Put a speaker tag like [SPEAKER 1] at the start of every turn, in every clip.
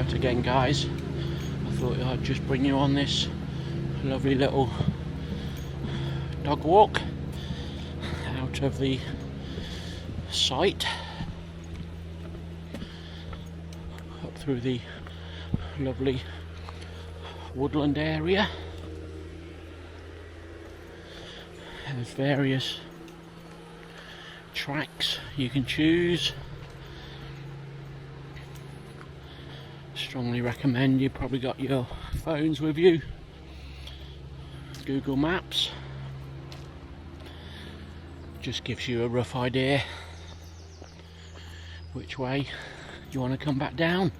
[SPEAKER 1] out again, guys. I thought I'd just bring you on this lovely little dog walk out of the site up through the lovely woodland area. There's various tracks you can choose. Strongly recommend you probably got your phones with you. Google Maps just gives you a rough idea which way you want to come back down.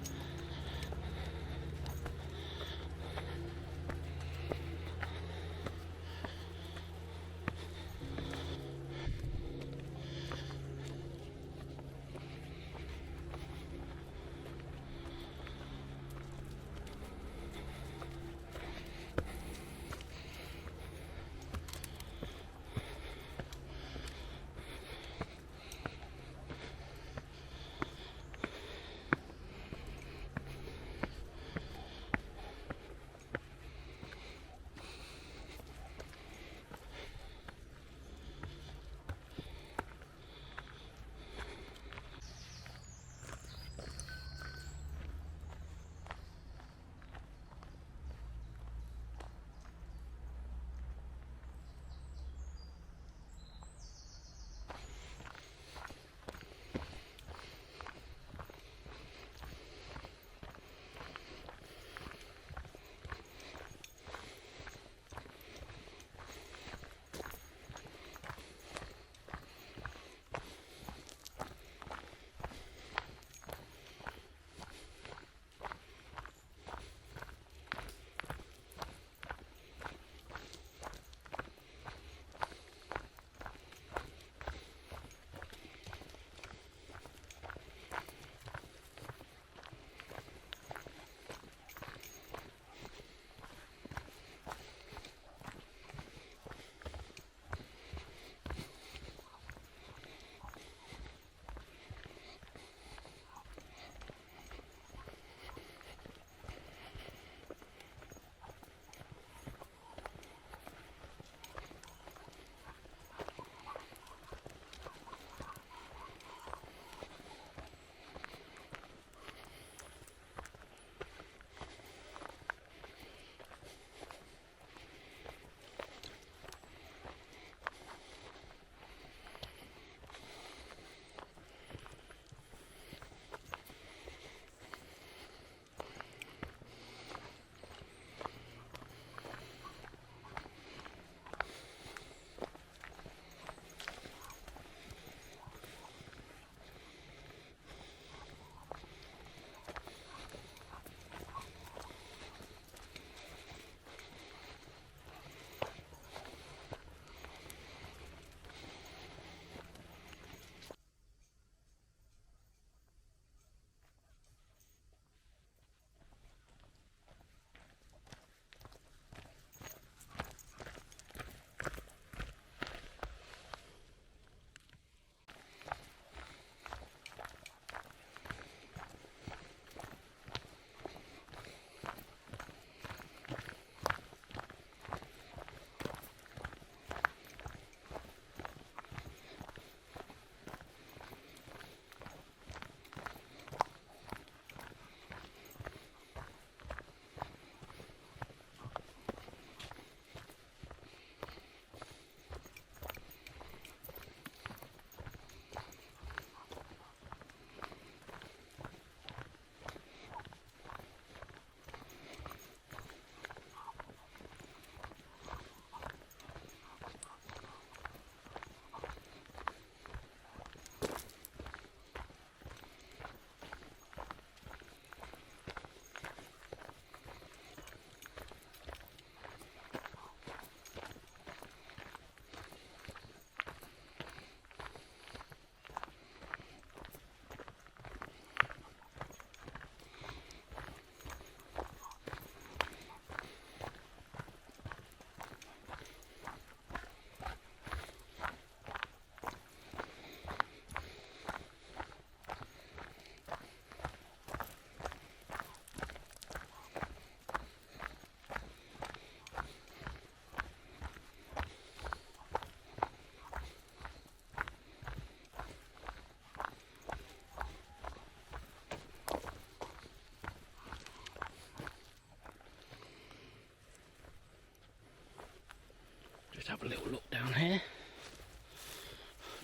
[SPEAKER 1] a little look down here.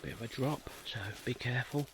[SPEAKER 1] Bit of a drop, so be careful.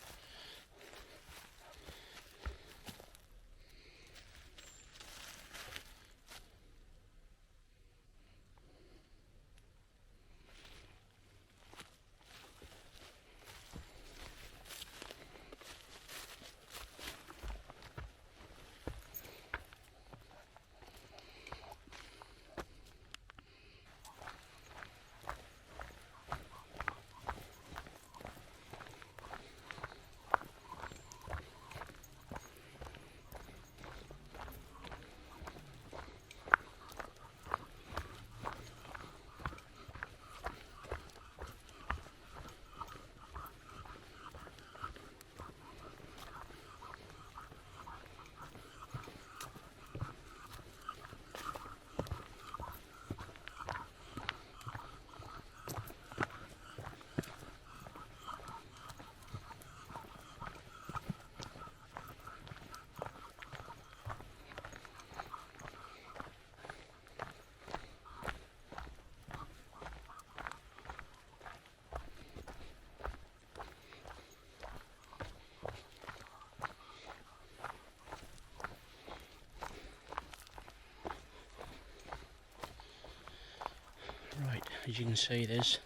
[SPEAKER 1] Right, as you can see, there's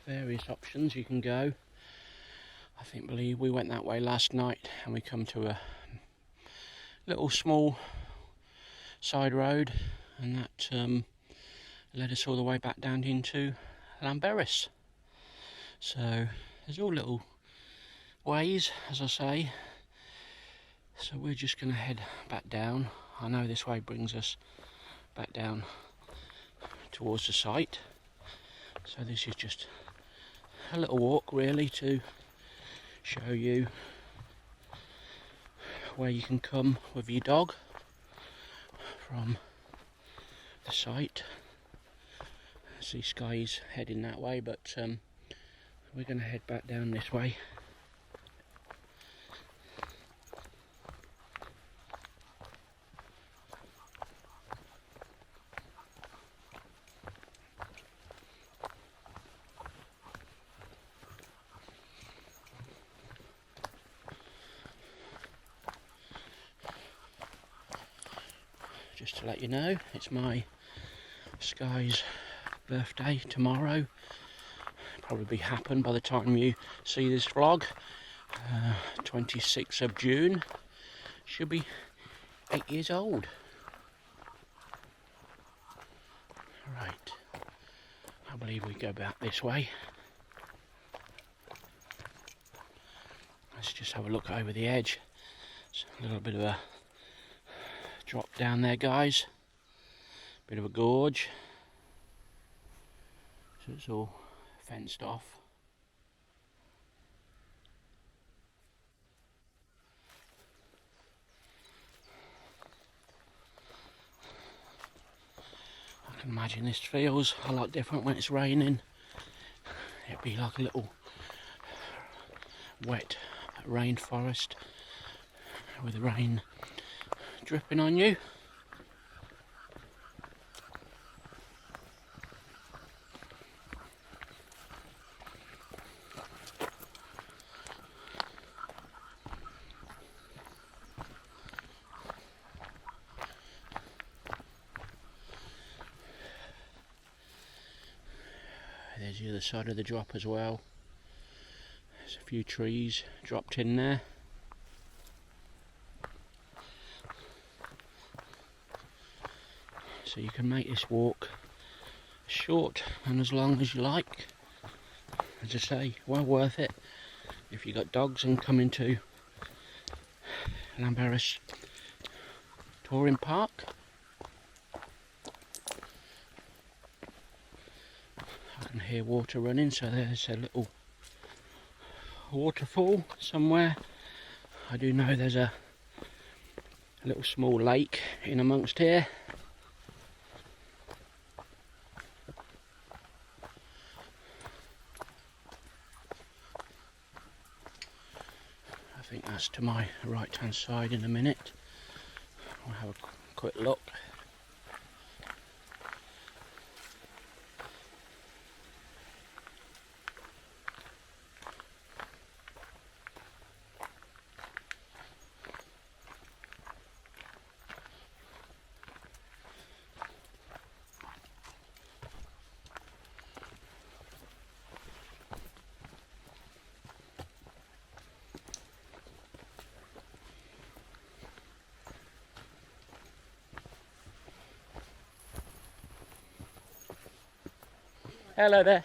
[SPEAKER 1] various options you can go. Believe we went that way last night and we come to a little small side road, and that led us all the way back down into Llanberis. So there's all little ways, as I say. So we're just going to head back down. I know this way brings us back down towards the site. So this is just a little walk really to show you where you can come with your dog from the site. I see Sky's heading that way, but we're going to head back down this way. Just to let you know, it's my Sky's birthday tomorrow. Probably happen by the time you see this vlog. 26th of June. Should be 8 years old. Right, I believe we go back this way. Let's just have a look over the edge. It's a little bit of a drop down there, guys. Bit of a gorge. So it's all fenced off. I can imagine this feels a lot different when it's raining. It'd be like a little wet rainforest with the rain dripping on you. There's the other side of the drop as well. There's a few trees dropped in there. So you can make this walk as short and as long as you like. As I say, well worth it if you've got dogs and come into Llanberis Touring Park. I can hear water running, so there's a little waterfall somewhere. I do know there's a little small lake in amongst here. I think that's to my right hand side in a minute. I'll have a quick look. Hello there.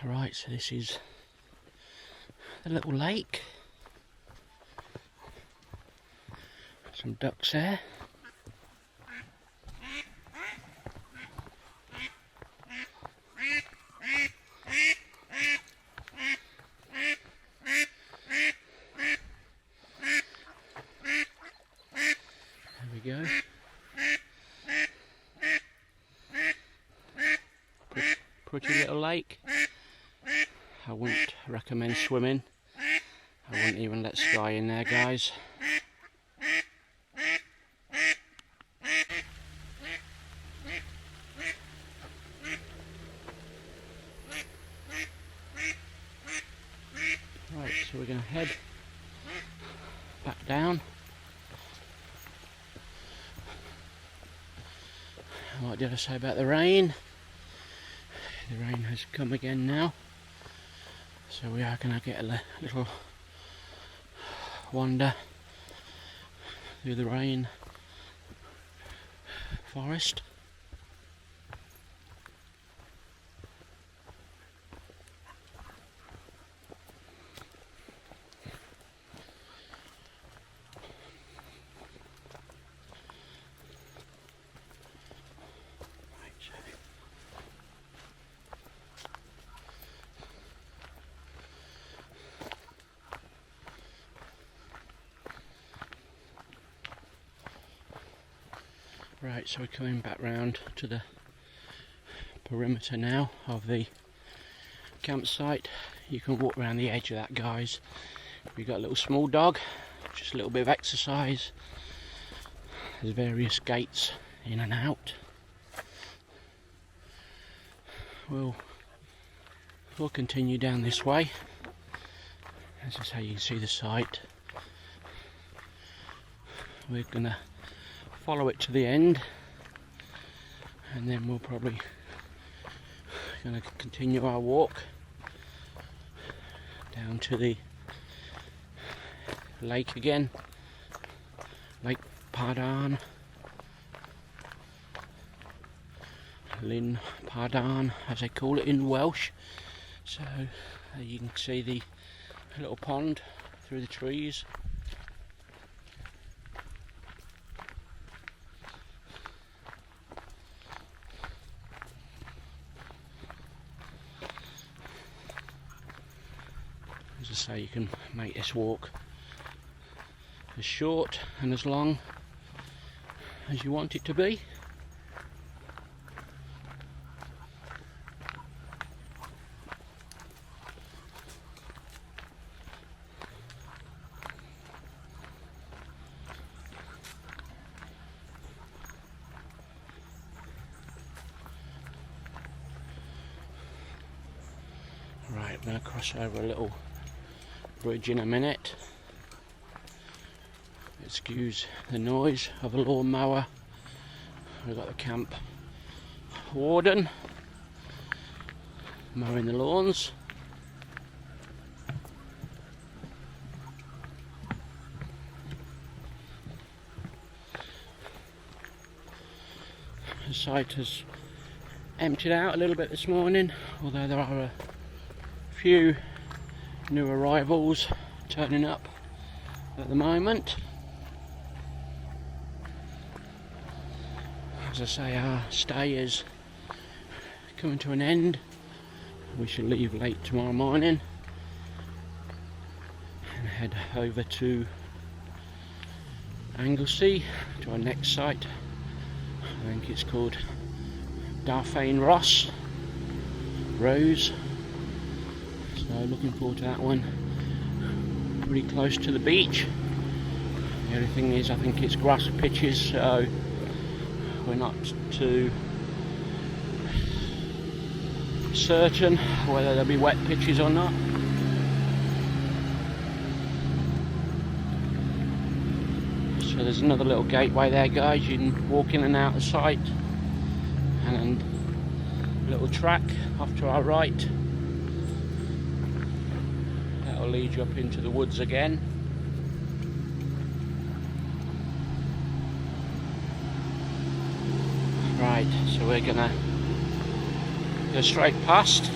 [SPEAKER 1] Right, so this is the little lake. Some ducks there. There we go. Pretty little lake. I wouldn't recommend swimming. I wouldn't even let Sky in there, guys. Right, so we're going to head back down. What did I say about the rain? The rain has come again now. So we are going to get a little wander through the rain forest. Right, so we're coming back round to the perimeter now of the campsite. You can walk around the edge of that, guys. If you've got a little small dog, just a little bit of exercise. There's various gates in and out. We'll continue down this way. As I say, you can see the site. We're gonna follow it to the end, and then we'll probably going to continue our walk down to the lake again, Lake Pardan, Lyn Pardan as they call it in Welsh. So you can see the little pond through the trees. As I say, you can make this walk as short and as long as you want it to be. Right, I'm going to cross over a little bridge in a minute. Excuse the noise of a lawnmower. We've got the camp warden mowing the lawns. The site has emptied out a little bit this morning, although there are a few new arrivals turning up at the moment. As I say, our stay is coming to an end. We shall leave late tomorrow morning and head over to Anglesey, to our next site. I think it's called Darfane Ross Rose. So looking forward to that one. Pretty close to the beach. The only thing is, I think it's grass pitches, so we're not too certain whether there'll be wet pitches or not. So there's another little gateway there, guys. You can walk in and out of the site, and a little track off to our right. That'll will lead you up into the woods again. Right, so we're gonna go straight past.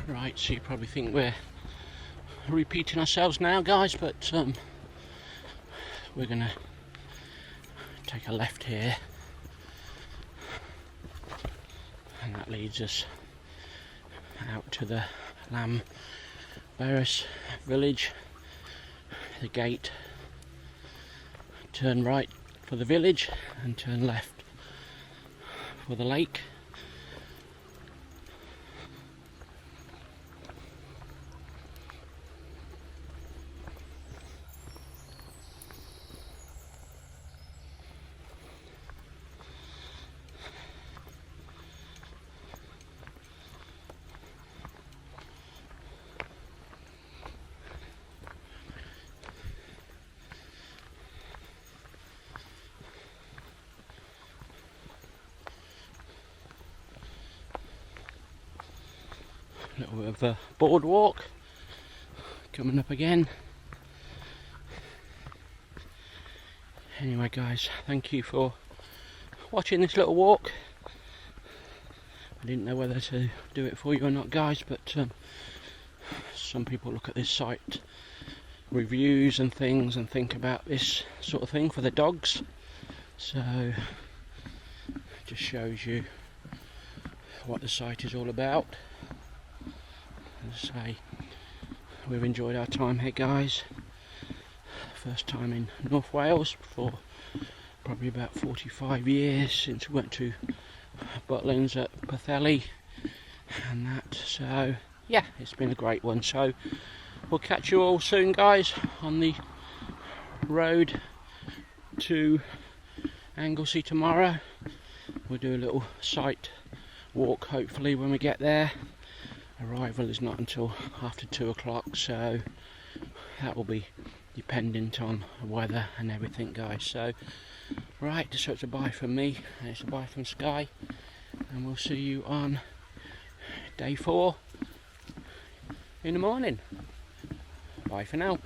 [SPEAKER 1] Right, so you probably think we're repeating ourselves now, guys, but we're gonna take a left here, and that leads us out to the Llanberis village, the gate. Turn right for the village and turn left for the lake. A little bit of a boardwalk coming up again. Anyway guys, thank you for watching this little walk. I didn't know whether to do it for you or not, guys, but some people look at this site reviews and things and think about this sort of thing for the dogs, so it just shows you what the site is all about. As I say, we've enjoyed our time here, guys. First time in North Wales for probably about 45 years since we went to Butlins at Pwllheli and that, so yeah, it's been a great one. So we'll catch you all soon, guys, on the road to Anglesey tomorrow. We'll do a little site walk hopefully when we get there. Arrival is not until after 2 o'clock, so that will be dependent on weather and everything, guys. So right, so it's a bye from me and it's a bye from Sky, and we'll see you on day 4 in the morning. Bye for now.